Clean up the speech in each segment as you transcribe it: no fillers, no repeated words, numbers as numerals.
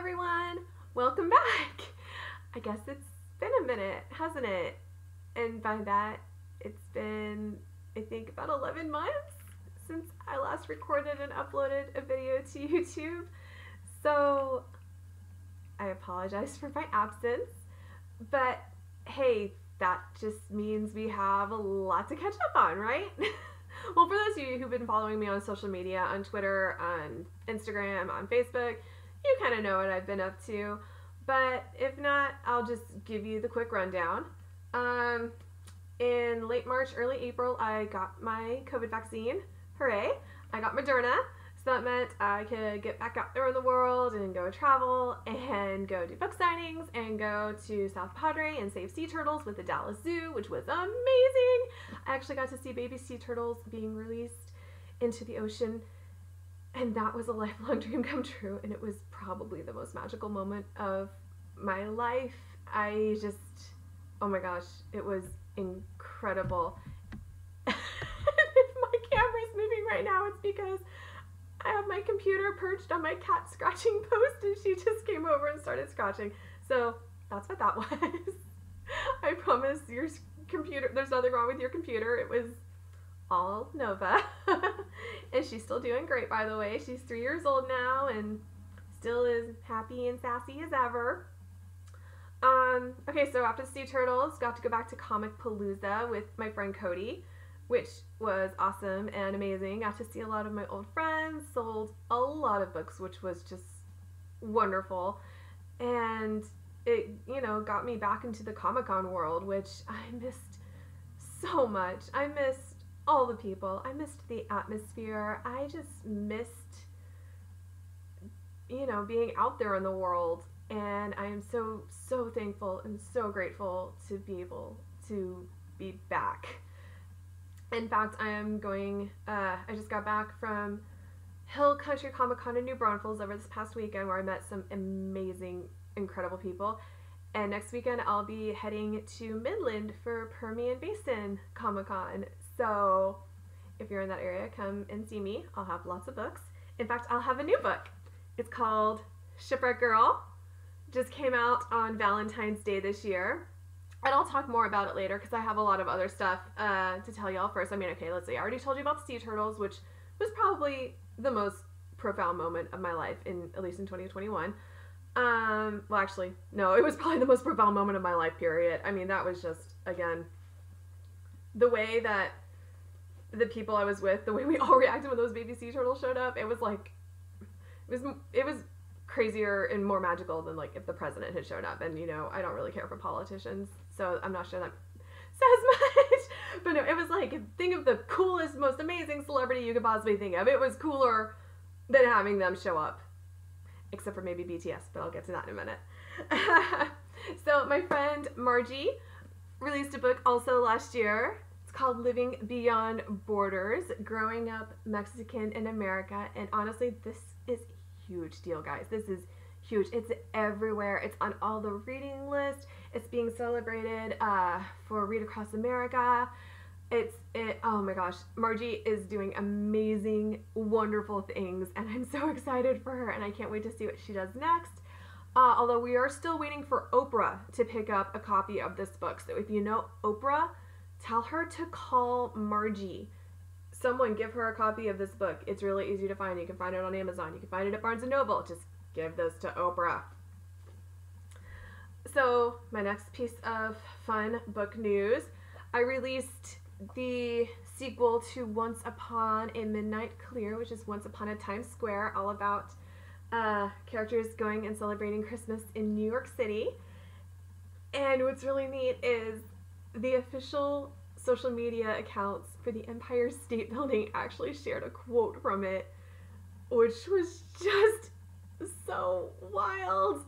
everyone! Welcome back! I guess it's been a minute, hasn't it? And by that, it's been, I think, about 11 months since I last recorded and uploaded a video to YouTube. So, I apologize for my absence, but hey, that just means we have a lot to catch up on, right? Well, for those of you who've been following me on social media, on Twitter, on Instagram, on Facebook, you kind of know what I've been up to. But if not, I'll just give you the quick rundown. In late March, early April, I got my COVID vaccine. Hooray! I got Moderna. So that meant I could get back out there in the world and go travel and go do book signings and go to South Padre and save sea turtles with the Dallas Zoo, which was amazing. I actually got to see baby sea turtles being released into the ocean, and that was a lifelong dream come true, and it was probably the most magical moment of my life. Oh my gosh, it was incredible. If my camera's moving right now, it's because I have my computer perched on my cat scratching post, and she just came over and started scratching. So that's what that was. I promise your computer, there's nothing wrong with your computer. It was all Nova. And she's still doing great, by the way. She's 3 years old now and still is happy and sassy as ever. Okay, so after Sea Turtles, got to go back to Comic Palooza with my friend Cody, which was awesome and amazing. Got to see a lot of my old friends, sold a lot of books, which was just wonderful. And it, got me back into the Comic-Con world, which I missed so much. I missed all the people. I missed the atmosphere. I just missed, being out there in the world. And I am so, so thankful and so grateful to be able to be back. In fact, I am going, I just got back from Hill Country Comic Con in New Braunfels over this past weekend, where I met some amazing, incredible people. And next weekend I'll be heading to Midland for Permian Basin Comic Con. So if you're in that area, come and see me. I'll have lots of books. In fact, I'll have a new book. It's called Shipwreck Girl. Just came out on Valentine's Day this year. And I'll talk more about it later because I have a lot of other stuff to tell y'all first. I mean, okay, let's see. I already told you about the Sea Turtles, which was probably the most profound moment of my life, at least in 2021. Well, actually, no, it was probably the most profound moment of my life, period. I mean, that was just, again, the way that the people I was with, the way we all reacted when those baby sea turtles showed up, it was like, it was crazier and more magical than like if the president had shown up. And I don't really care for politicians, so I'm not sure that says much. But no, it was like, think of the coolest, most amazing celebrity you could possibly think of. It was cooler than having them show up, except for maybe BTS, but I'll get to that in a minute. So my friend Margie released a book also last year. It's called Living Beyond Borders, Growing Up Mexican in America. And honestly, this is huge deal, guys. This is huge. It's everywhere. It's on all the reading lists. It's being celebrated for Read Across America. Oh my gosh, Margie is doing amazing, wonderful things, and I'm so excited for her, and I can't wait to see what she does next. Although we are still waiting for Oprah to pick up a copy of this book. So if you know Oprah, tell her to call Margie. Someone give her a copy of this book. It's really easy to find. You can find it on Amazon. You can find it at Barnes & Noble. Just give this to Oprah. So my next piece of fun book news, I released the sequel to Once Upon a Midnight Clear, which is Once Upon a Times Square, all about characters going and celebrating Christmas in New York City. And what's really neat is the official social media accounts for the Empire State Building actually shared a quote from it, which was just so wild.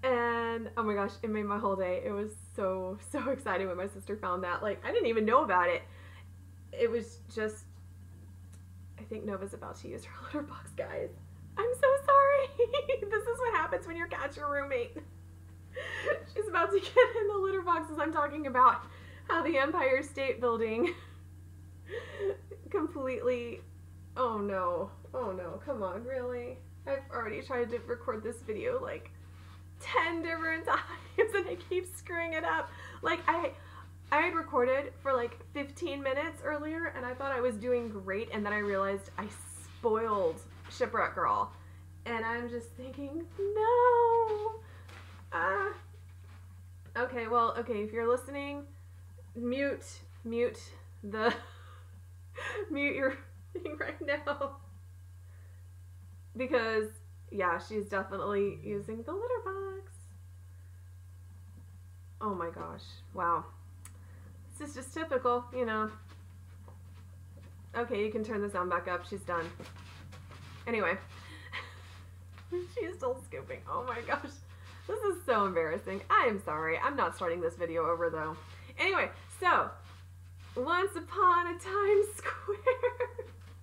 And oh my gosh, it made my whole day. It was so, so exciting when my sister found that. Like, I didn't even know about it. It was just, I think Nova's about to use her litter box, guys. I'm so sorry. This is what happens when your cat's your roommate. She's about to get in the litter box as I'm talking about how the Empire State Building completely, oh no, come on, really? I've already tried to record this video like 10 different times and I keep screwing it up. Like I had recorded for like 15 minutes earlier and I thought I was doing great, and then I realized I spoiled Shipwreck Girl. And I'm just thinking, no. Okay, well, okay, if you're listening, mute the mute your thing right now. Because yeah, she's definitely using the litter box. Oh my gosh. Wow. This is just typical, you know. Okay, you can turn the sound back up. She's done. Anyway. She's still scooping. Oh my gosh. This is so embarrassing. I am sorry. I'm not starting this video over though. Anyway, so once upon a Times Square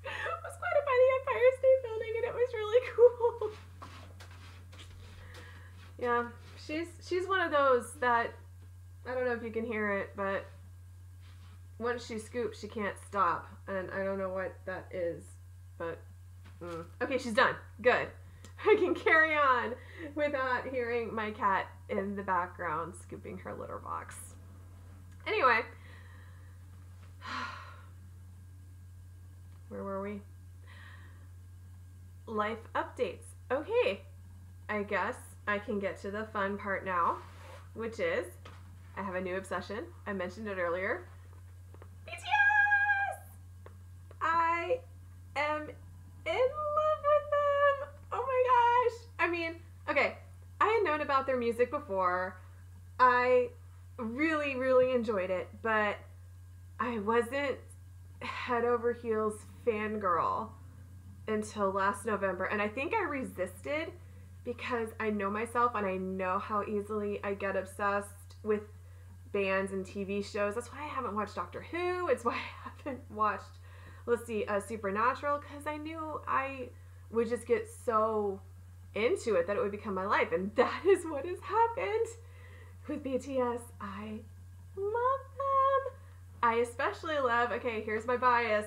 was flooded by the Empire State Building, and it was really cool. Yeah, she's one of those that, I don't know if you can hear it, but once she scoops, she can't stop, and I don't know what that is, but okay, she's done. Good. I can carry on without hearing my cat in the background scooping her litter box. Anyway, where were we? Life updates. Okay, I guess I can get to the fun part now, which is I have a new obsession. I mentioned it earlier. BTS! I am in love with them. Oh my gosh. I mean, okay, I had known about their music before. I really, really enjoyed it, but I wasn't head over heels fangirl until last November. And I think I resisted because I know myself and I know how easily I get obsessed with bands and TV shows. That's why I haven't watched Doctor Who. It's why I haven't watched, let's see, Supernatural, because I knew I would just get so into it that it would become my life. And that is what has happened with BTS. I love them. I especially love, okay, here's my bias.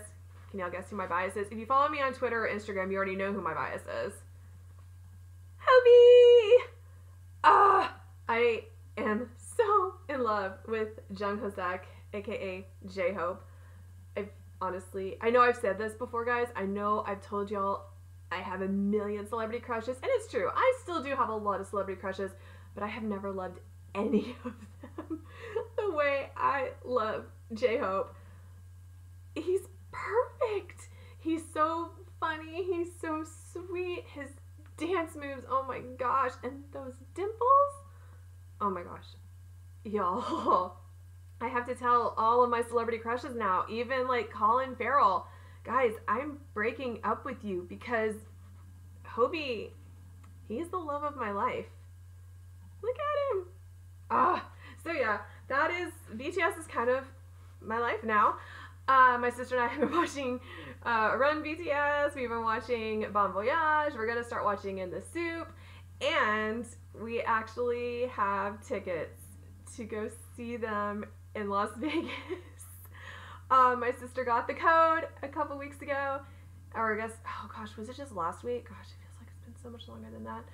Can y'all guess who my bias is? If you follow me on Twitter or Instagram, you already know who my bias is. Hobie! I am so in love with Jung Hosek, aka J-Hope. I know I've said this before, guys. I know I've told y'all I have a million celebrity crushes, and it's true. I still do have a lot of celebrity crushes, but I have never loved any of them the way I love J-Hope. He's perfect. He's so funny. He's so sweet. His dance moves, oh my gosh. And those dimples, oh my gosh. Y'all, I have to tell all of my celebrity crushes now, even like Colin Farrell. Guys, I'm breaking up with you because Hobie, he's the love of my life. Look at him. So yeah, that is, BTS is kind of my life now. My sister and I have been watching Run BTS. We've been watching Bon Voyage. We're going to start watching In the Soup. And we actually have tickets to go see them in Las Vegas. My sister got the code a couple weeks ago. Or I guess, oh gosh, was it just last week? Gosh, it feels like it's been so much longer than that.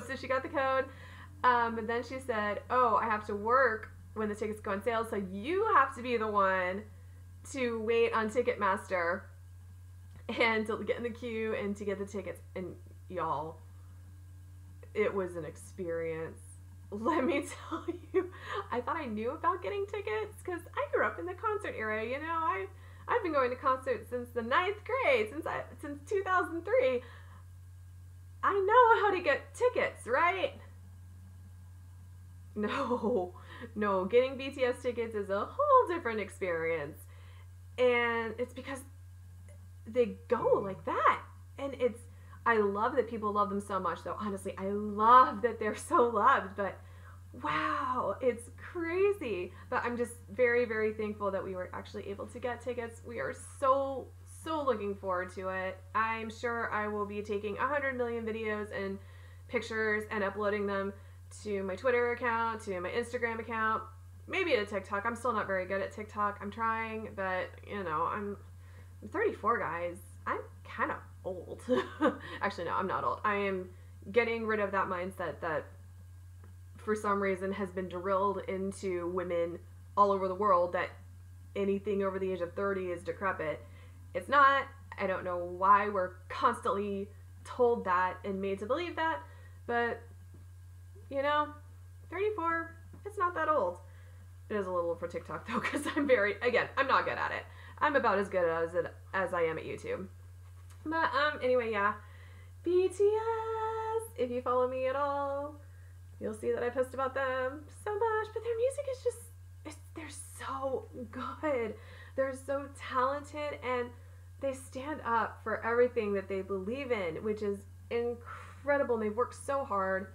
So she got the code. But then she said, oh, I have to work when the tickets go on sale. So you have to be the one to wait on Ticketmaster and to get in the queue and to get the tickets. And y'all, it was an experience. Let me tell you, I thought I knew about getting tickets because I grew up in the concert era. You know, I've been going to concerts since the 9th grade, since 2003. I know how to get tickets, right? No, getting BTS tickets is a whole different experience. And it's because they go like that. And I love that people love them so much, though. Honestly, I love that they're so loved. But wow, it's crazy. But I'm just very, very thankful that we were actually able to get tickets. We are so looking forward to it. I'm sure I will be taking 100 million videos and pictures and uploading them to my Twitter account, to my Instagram account, maybe to TikTok. I'm still not very good at TikTok. I'm trying, but you know, I'm 34, guys. I'm kind of old. Actually, no, I'm not old. I am getting rid of that mindset that for some reason has been drilled into women all over the world that anything over the age of 30 is decrepit. It's not. I don't know why we're constantly told that and made to believe that, but 34, it's not that old. It is a little old for TikTok though, because I'm not good at it. I'm about as good as it as I am at YouTube. But anyway, yeah. BTS, if you follow me at all, you'll see that I post about them so much, but their music is just, they're so good. They're so talented, and they stand up for everything that they believe in, which is incredible. And they've worked so hard.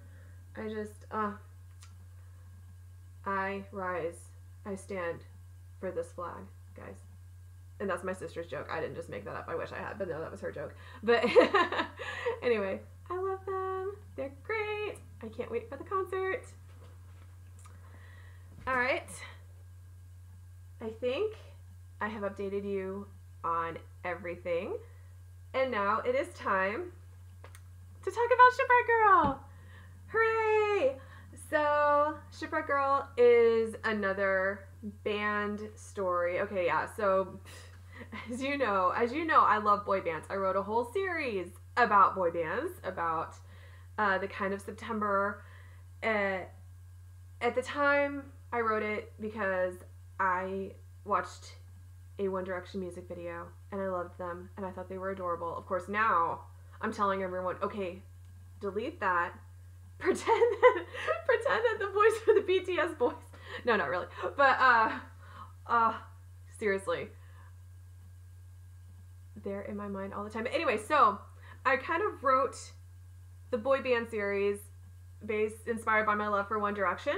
I rise. I stand for this flag, guys. And that's my sister's joke. I didn't just make that up. I wish I had, but no, that was her joke. But anyway, I love them. They're great. I can't wait for the concert. All right. I think I have updated you on everything. And now it is time to talk about Shipwreck Girl. Hooray! So, Shipwreck Girl is another band story. Okay, yeah. So, as you know, I love boy bands. I wrote a whole series about boy bands, about the kind of September. At the time, I wrote it because I watched a One Direction music video and I loved them and I thought they were adorable. Of course, now I'm telling everyone, okay, delete that. Pretend that the boys are the BTS boys. No, not really. But seriously, they're in my mind all the time. But anyway, so I kind of wrote the boy band series inspired by my love for One Direction.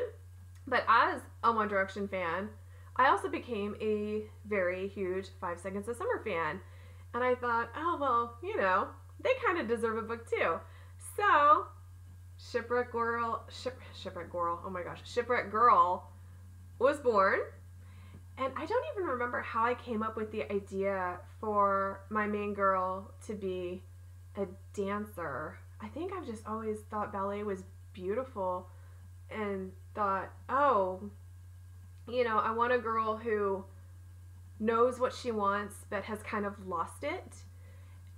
But as a One Direction fan, I also became a very huge 5 Seconds of Summer fan. And I thought, oh, well, they kind of deserve a book too. So, Shipwreck Girl was born. And I don't even remember how I came up with the idea for my main girl to be a dancer. I think I've just always thought ballet was beautiful and thought, oh, I want a girl who knows what she wants but has kind of lost it.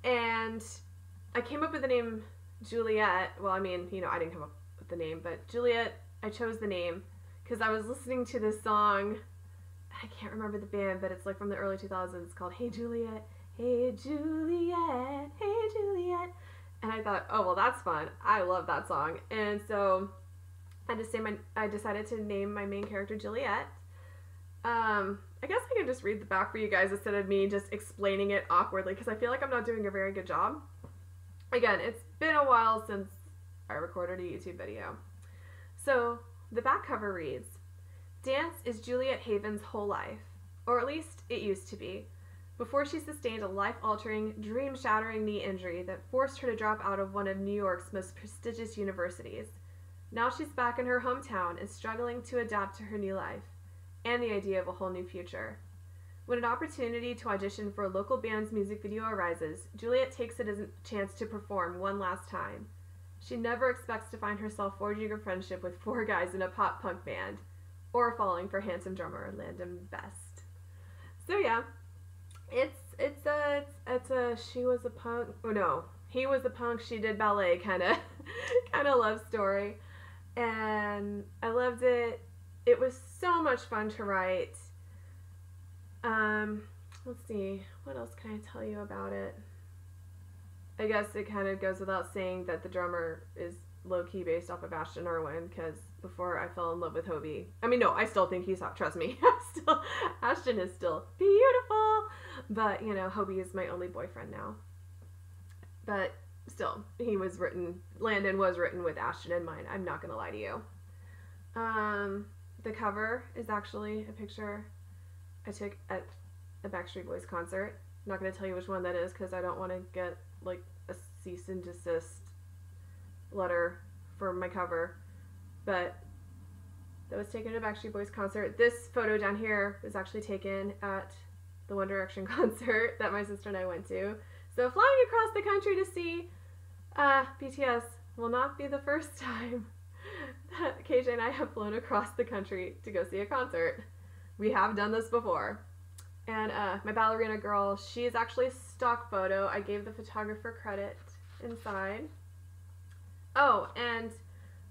And I came up with the name Juliet. Well, I mean, I didn't come up with the name, but Juliet, I chose the name because I was listening to this song. I can't remember the band, but it's like from the early 2000s called Hey Juliet, Hey Juliet, Hey Juliet. And I thought, oh, well, that's fun. I love that song. And so I decided to name my main character Juliet. I guess I can just read the back for you guys instead of me just explaining it awkwardly because I feel like I'm not doing a very good job. Again, it's been a while since I recorded a YouTube video. So the back cover reads, "Dance is Juliet Haven's whole life, or at least it used to be, before she sustained a life-altering, dream-shattering knee injury that forced her to drop out of one of New York's most prestigious universities. Now she's back in her hometown and struggling to adapt to her new life, and the idea of a whole new future. When an opportunity to audition for a local band's music video arises, Juliet takes it as a chance to perform one last time. She never expects to find herself forging a friendship with 4 guys in a pop-punk band, or falling for handsome drummer Landon Best." So yeah, it's a she was a punk. Oh no, he was a punk. She did ballet kind of love story, and I loved it. It was so much fun to write. Let's see, what else can I tell you about it? I guess it kind of goes without saying that the drummer is low-key based off of Ashton Irwin, because before I fell in love with Hobie. I mean, no, I still think he's hot, trust me. Ashton is still beautiful, but, Hobie is my only boyfriend now. But still, Landon was written with Ashton in mind, I'm not gonna lie to you. The cover is actually a picture I took at a Backstreet Boys concert. I'm not going to tell you which one that is because I don't want to get a cease and desist letter for my cover. But that was taken at a Backstreet Boys concert. This photo down here was actually taken at the One Direction concert that my sister and I went to. So flying across the country to see BTS will not be the first time that KJ and I have flown across the country to go see a concert. We have done this before. And my ballerina girl, she's actually a stock photo. I gave the photographer credit inside. Oh, and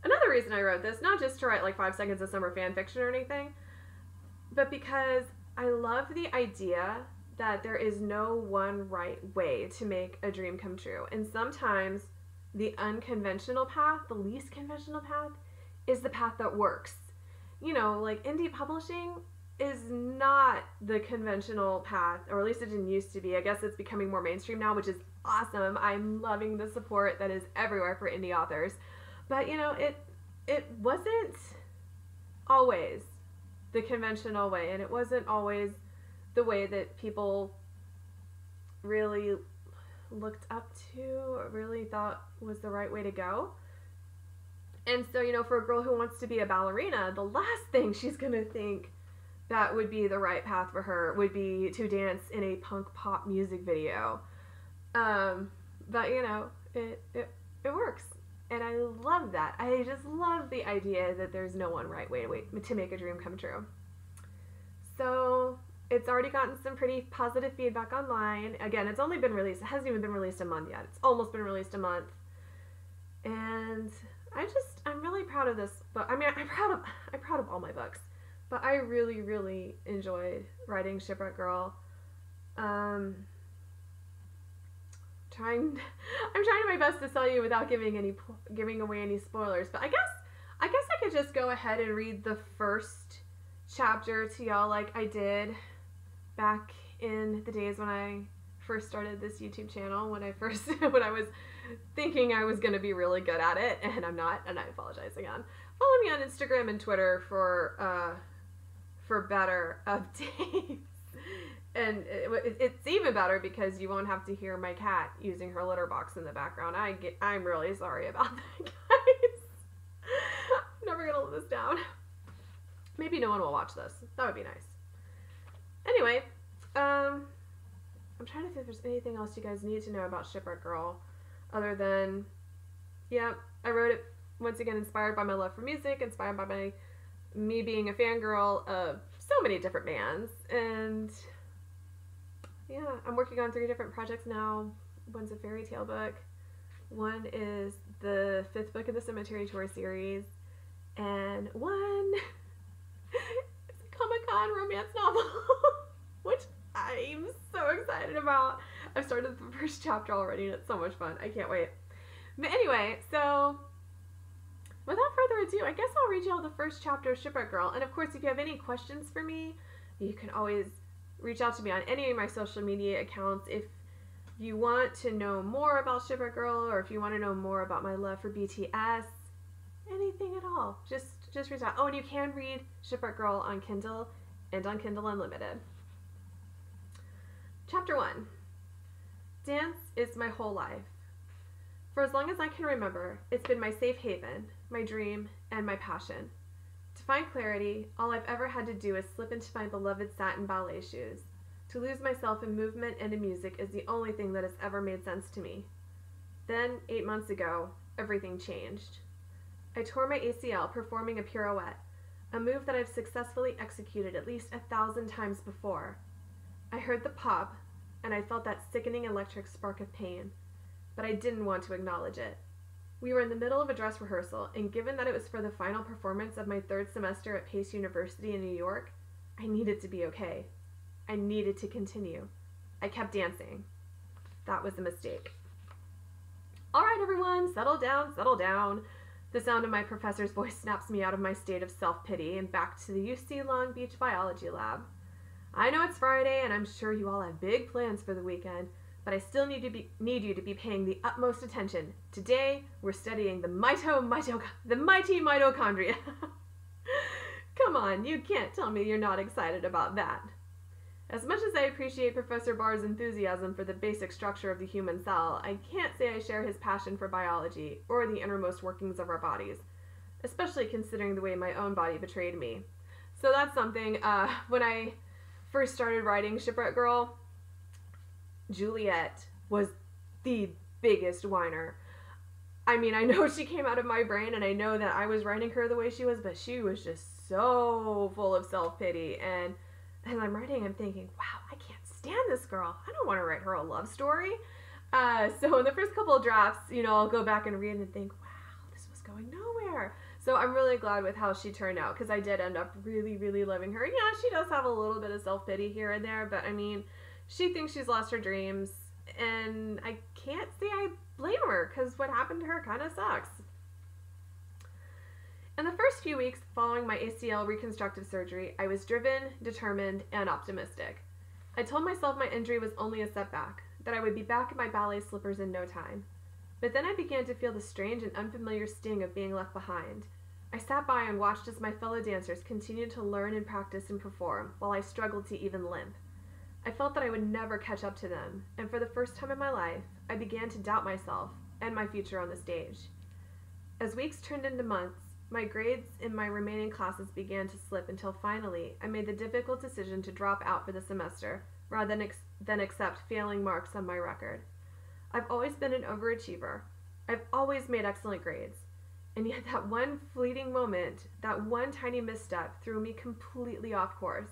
another reason I wrote this, not just to write like 5 seconds of summer fan fiction or anything, but because I love the idea that there is no one right way to make a dream come true. And sometimes the unconventional path, the least conventional path, is the path that works. You know, like indie publishing is not the conventional path, or at least it didn't used to be. I guess it's becoming more mainstream now, which is awesome. I'm loving the support that is everywhere for indie authors. But, you know, it wasn't always the conventional way, and it wasn't always the way that people really looked up to or really thought was the right way to go. And so, you know, for a girl who wants to be a ballerina, the last thing she's going to think that would be the right path for her would be to dance in a punk pop music video. But, you know, it works. And I love that. I just love the idea that there's no one right way to make a dream come true. So it's already gotten some pretty positive feedback online. Again, it's only been released. It hasn't even been released a month yet. It's almost been released a month. And I'm really proud of this book. I mean, I'm proud of all my books. But I really, really enjoyed writing Shipwreck Girl. I'm trying my best to tell you without giving away any spoilers. But I guess I could just go ahead and read the first chapter to y'all like I did back in the days when I first started this YouTube channel, when I was thinking I was going to be really good at it, and I'm not, and I apologize again. Follow me on Instagram and Twitter for better updates. And it's even better because you won't have to hear my cat using her litter box in the background. I'm really sorry about that, guys. I'm never going to let this down. Maybe no one will watch this. That would be nice. Anyway, I'm trying to think if there's anything else you guys need to know about Shipwreck Girl other than, yeah, I wrote it once again inspired by my love for music, inspired by me being a fangirl of so many different bands, and yeah, I'm working on 3 different projects now. One's a fairy tale book, one is the 5th book in the Cemetery Tour series, and one is a Comic-Con romance novel, which I'm so excited about. I've started the first chapter already and it's so much fun. I can't wait. But anyway, so without further ado, I guess I'll read you all the first chapter of Shipwreck Girl. And of course, if you have any questions for me, you can always reach out to me on any of my social media accounts. If you want to know more about Shipwreck Girl, or if you want to know more about my love for BTS, anything at all, just reach out. Oh, and you can read Shipwreck Girl on Kindle and on Kindle Unlimited. Chapter 1. Dance is my whole life. For as long as I can remember, it's been my safe haven, my dream, and my passion. To find clarity, all I've ever had to do is slip into my beloved satin ballet shoes. To lose myself in movement and in music is the only thing that has ever made sense to me. Then, 8 months ago, everything changed. I tore my ACL performing a pirouette, a move that I've successfully executed at least 1,000 times before. I heard the pop, and I felt that sickening electric spark of pain, but I didn't want to acknowledge it. We were in the middle of a dress rehearsal, and given that it was for the final performance of my 3rd semester at Pace University in New York, I needed to be okay. I needed to continue. I kept dancing. That was a mistake. All right, everyone, settle down, settle down. The sound of my professor's voice snaps me out of my state of self-pity and back to the UC Long Beach biology lab. I know it's Friday, and I'm sure you all have big plans for the weekend, but I still need you to be paying the utmost attention. Today, we're studying the mighty mitochondria. Come on, you can't tell me you're not excited about that. As much as I appreciate Professor Barr's enthusiasm for the basic structure of the human cell, I can't say I share his passion for biology or the innermost workings of our bodies, especially considering the way my own body betrayed me. So that's something. When I first started writing Shipwreck Girl, Juliet was the biggest whiner. I mean, I know she came out of my brain, and I know that I was writing her the way she was, but she was just so full of self-pity. And as I'm writing, I'm thinking, wow, I can't stand this girl. I don't want to write her a love story. So in the first couple of drafts, I'll go back and read and think, wow, this was going nowhere. So I'm really glad with how she turned out, because I did end up really, really loving her. Yeah, she does have a little bit of self-pity here and there, but I mean, she thinks she's lost her dreams, and I can't say I blame her, because what happened to her kind of sucks. In the first few weeks following my ACL reconstructive surgery, I was driven, determined, and optimistic. I told myself my injury was only a setback, that I would be back in my ballet slippers in no time. But then I began to feel the strange and unfamiliar sting of being left behind. I sat by and watched as my fellow dancers continued to learn and practice and perform, while I struggled to even limp. I felt that I would never catch up to them, and for the first time in my life, I began to doubt myself and my future on the stage. As weeks turned into months, my grades in my remaining classes began to slip until finally I made the difficult decision to drop out for the semester rather than accept failing marks on my record. I've always been an overachiever. I've always made excellent grades. And yet that one fleeting moment, that one tiny misstep threw me completely off course,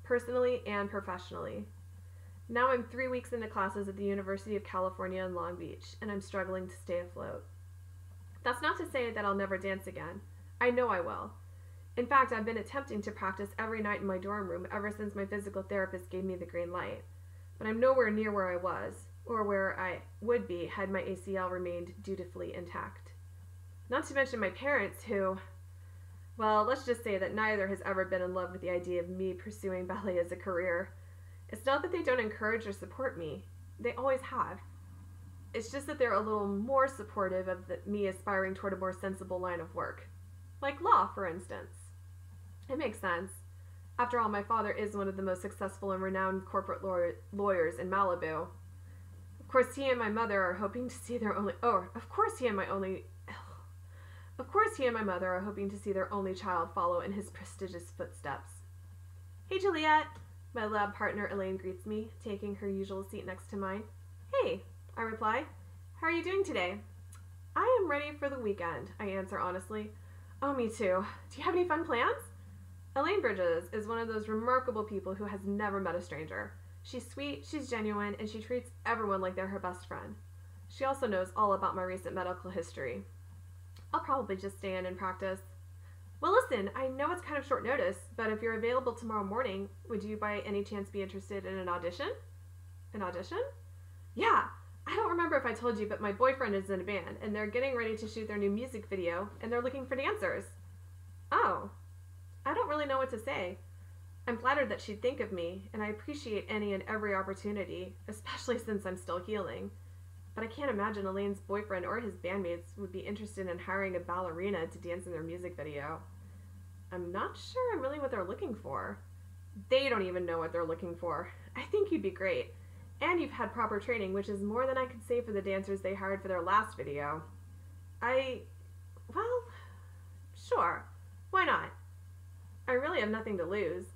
personally and professionally. Now I'm 3 weeks into classes at the University of California in Long Beach, and I'm struggling to stay afloat. That's not to say that I'll never dance again. I know I will. In fact, I've been attempting to practice every night in my dorm room ever since my physical therapist gave me the green light. But I'm nowhere near where I was, or where I would be had my ACL remained dutifully intact. Not to mention my parents who, well, let's just say that neither has ever been in love with the idea of me pursuing ballet as a career. It's not that they don't encourage or support me. They always have. It's just that they're a little more supportive of me aspiring toward a more sensible line of work. Like law, for instance. It makes sense. After all, my father is one of the most successful and renowned corporate lawyers in Malibu. Of course, he and my mother are hoping to see their only... Of course, he and my mother are hoping to see their only child follow in his prestigious footsteps. Hey, Juliet. My lab partner Elaine greets me, taking her usual seat next to mine. Hey, I reply. How are you doing today? I am ready for the weekend, I answer honestly. Oh, me too. Do you have any fun plans? Elaine Bridges is one of those remarkable people who has never met a stranger. She's sweet, she's genuine, and she treats everyone like they're her best friend. She also knows all about my recent medical history. I'll probably just stay in and practice. Well, listen, I know it's kind of short notice, but if you're available tomorrow morning, would you by any chance be interested in an audition? An audition? Yeah, I don't remember if I told you, but my boyfriend is in a band, and they're getting ready to shoot their new music video, and they're looking for dancers. Oh, I don't really know what to say. I'm flattered that she'd think of me, and I appreciate any and every opportunity, especially since I'm still healing. But I can't imagine Elaine's boyfriend or his bandmates would be interested in hiring a ballerina to dance in their music video. I'm not sure I'm really what they're looking for. They don't even know what they're looking for. I think you'd be great. And you've had proper training, which is more than I could say for the dancers they hired for their last video. Well, sure. Why not? I really have nothing to lose.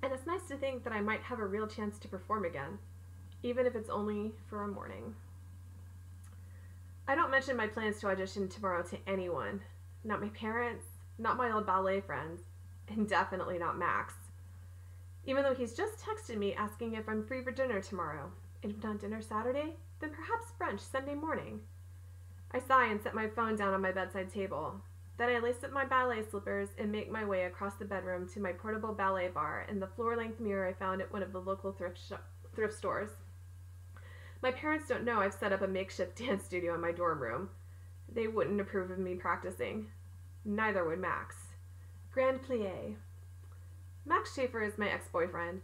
And it's nice to think that I might have a real chance to perform again, even if it's only for a morning. I don't mention my plans to audition tomorrow to anyone. Not my parents, not my old ballet friends, and definitely not Max. Even though he's just texted me asking if I'm free for dinner tomorrow. And if not dinner Saturday, then perhaps brunch Sunday morning. I sigh and set my phone down on my bedside table. Then I lace up my ballet slippers and make my way across the bedroom to my portable ballet bar and the floor-length mirror I found at one of the local thrift stores. My parents don't know I've set up a makeshift dance studio in my dorm room. They wouldn't approve of me practicing. Neither would Max. Grand plie. Max Schaefer is my ex-boyfriend.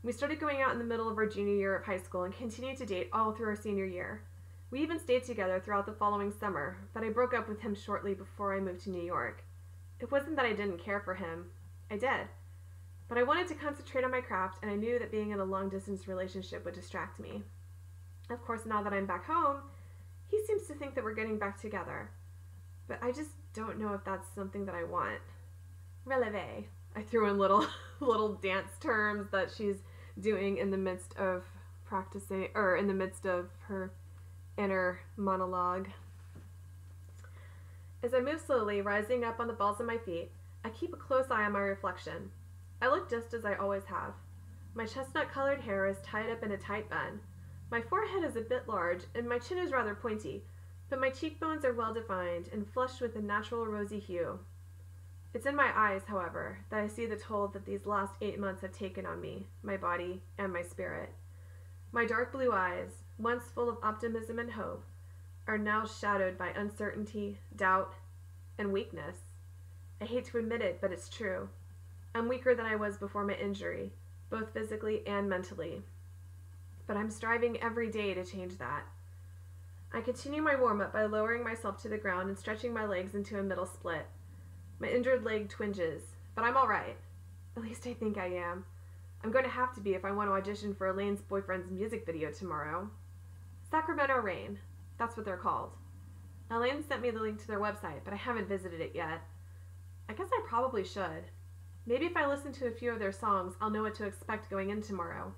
We started going out in the middle of our junior year of high school and continued to date all through our senior year. We even stayed together throughout the following summer, but I broke up with him shortly before I moved to New York. It wasn't that I didn't care for him. I did. But I wanted to concentrate on my craft, and I knew that being in a long-distance relationship would distract me. Of course, now that I'm back home, he seems to think that we're getting back together. But I just don't know if that's something that I want. Releve. I threw in little dance terms that she's doing in the midst of practicing, or in the midst of her inner monologue. As I move slowly, rising up on the balls of my feet, I keep a close eye on my reflection. I look just as I always have. My chestnut-colored hair is tied up in a tight bun. My forehead is a bit large, and my chin is rather pointy, but my cheekbones are well-defined and flushed with a natural rosy hue. It's in my eyes, however, that I see the toll that these last 8 months have taken on me, my body, and my spirit. My dark blue eyes, once full of optimism and hope, are now shadowed by uncertainty, doubt, and weakness. I hate to admit it, but it's true. I'm weaker than I was before my injury, both physically and mentally. But I'm striving every day to change that. I continue my warm-up by lowering myself to the ground and stretching my legs into a middle split. My injured leg twinges, but I'm all right. At least I think I am. I'm going to have to be if I want to audition for Elaine's boyfriend's music video tomorrow. Sacramento Rain. That's what they're called. Elaine sent me the link to their website, but I haven't visited it yet. I guess I probably should. Maybe if I listen to a few of their songs, I'll know what to expect going in tomorrow.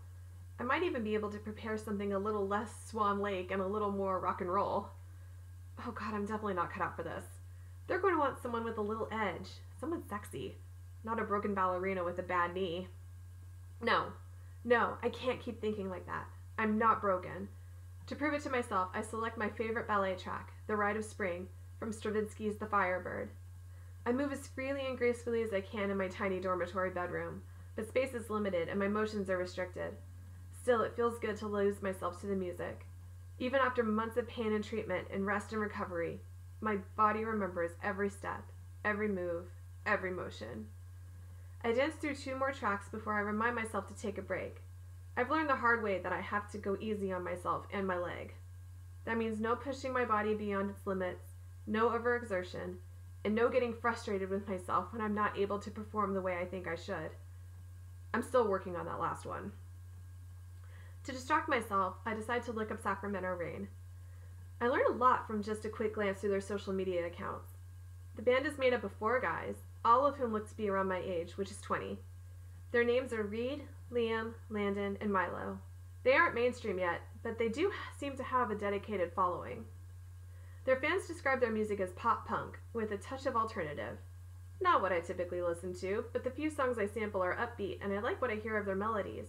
I might even be able to prepare something a little less Swan Lake and a little more rock and roll. Oh God, I'm definitely not cut out for this. They're going to want someone with a little edge, someone sexy, not a broken ballerina with a bad knee. No, I can't keep thinking like that. I'm not broken. To prove it to myself, I select my favorite ballet track, The Rite of Spring, from Stravinsky's The Firebird. I move as freely and gracefully as I can in my tiny dormitory bedroom, but space is limited and my motions are restricted. Still, it feels good to lose myself to the music. Even after months of pain and treatment and rest and recovery, my body remembers every step, every move, every motion. I dance through 2 more tracks before I remind myself to take a break. I've learned the hard way that I have to go easy on myself and my leg. That means no pushing my body beyond its limits, no overexertion, and no getting frustrated with myself when I'm not able to perform the way I think I should. I'm still working on that last one. To distract myself, I decide to look up Sacramento Rain. I learn a lot from just a quick glance through their social media accounts. The band is made up of 4 guys, all of whom look to be around my age, which is 20. Their names are Reed, Liam, Landon, and Milo. They aren't mainstream yet, but they do seem to have a dedicated following. Their fans describe their music as pop punk, with a touch of alternative. Not what I typically listen to, but the few songs I sample are upbeat, and I like what I hear of their melodies.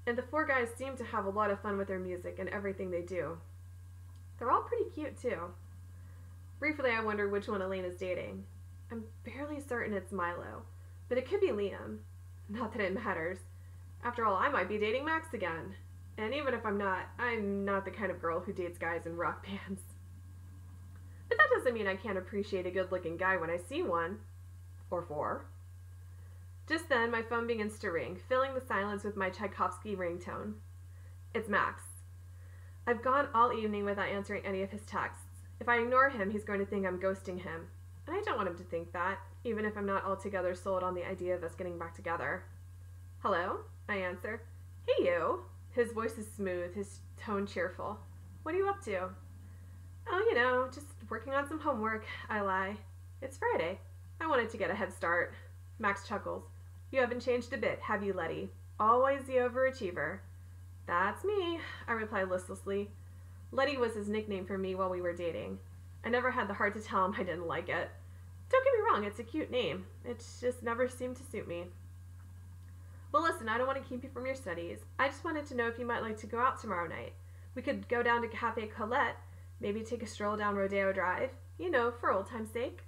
And the 4 guys seem to have a lot of fun with their music and everything they do. They're all pretty cute, too. Briefly, I wonder which one Elaine is dating. I'm barely certain it's Milo, but it could be Liam. Not that it matters. After all, I might be dating Max again. And even if I'm not the kind of girl who dates guys in rock bands. But that doesn't mean I can't appreciate a good-looking guy when I see one. Or 4. Just then, my phone begins to ring, filling the silence with my Tchaikovsky ringtone. It's Max. I've gone all evening without answering any of his texts. If I ignore him, he's going to think I'm ghosting him. And I don't want him to think that, even if I'm not altogether sold on the idea of us getting back together. Hello? I answer. Hey, you. His voice is smooth, his tone cheerful. What are you up to? Oh, just working on some homework, I lie. It's Friday. I wanted to get a head start. Max chuckles. You haven't changed a bit, have you, Letty? Always the overachiever. That's me, I reply listlessly. Letty was his nickname for me while we were dating. I never had the heart to tell him I didn't like it. Don't get me wrong, it's a cute name. It just never seemed to suit me. Well, listen, I don't want to keep you from your studies. I just wanted to know if you might like to go out tomorrow night. We could go down to Cafe Colette, maybe take a stroll down Rodeo Drive, for old time's sake.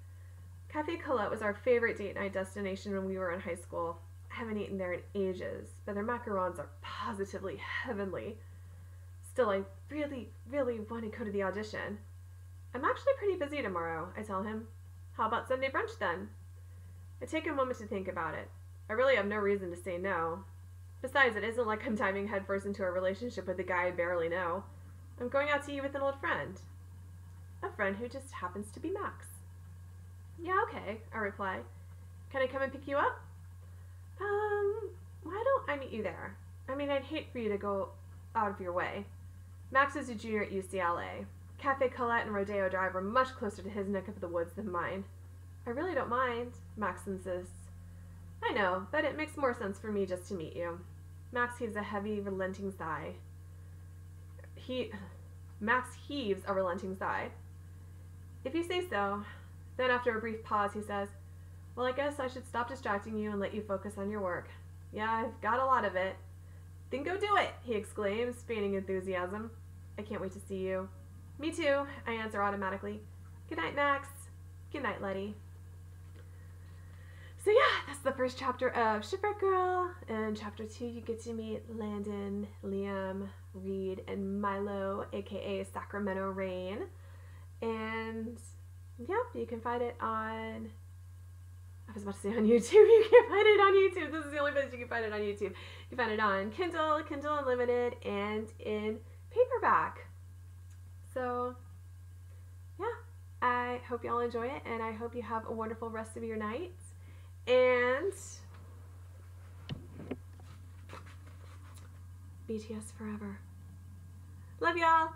Cafe Colette was our favorite date night destination when we were in high school. I haven't eaten there in ages, but their macarons are positively heavenly. Still, I really, really want to go to the audition. I'm actually pretty busy tomorrow, I tell him. How about Sunday brunch then? I take a moment to think about it. I really have no reason to say no. Besides, it isn't like I'm diving headfirst into a relationship with a guy I barely know. I'm going out to eat with an old friend. A friend who just happens to be Max. Yeah, okay, I reply. Can I come and pick you up? Why don't I meet you there? I'd hate for you to go out of your way. Max is a junior at UCLA. Cafe Colette and Rodeo Drive are much closer to his neck of the woods than mine. I really don't mind, Max insists. I know, but it makes more sense for me just to meet you. Max heaves a heavy, relenting sigh. Max heaves a relenting sigh. If you say so. Then after a brief pause, he says, well, I guess I should stop distracting you and let you focus on your work. Yeah, I've got a lot of it. Then go do it, he exclaims, feigning enthusiasm. I can't wait to see you. Me too, I answer automatically. Good night, Max. Good night, Letty. So yeah, that's the first chapter of Shipwreck Girl. In chapter 2, you get to meet Landon, Liam, Reed, and Milo, aka Sacramento Rain. And yeah, you can find it on, I was about to say on YouTube. You can find it on YouTube. This is the only place you can find it on YouTube. You can find it on Kindle, Kindle Unlimited, and in paperback. So yeah, I hope y'all enjoy it, and I hope you have a wonderful rest of your night. And BTS forever. Love y'all.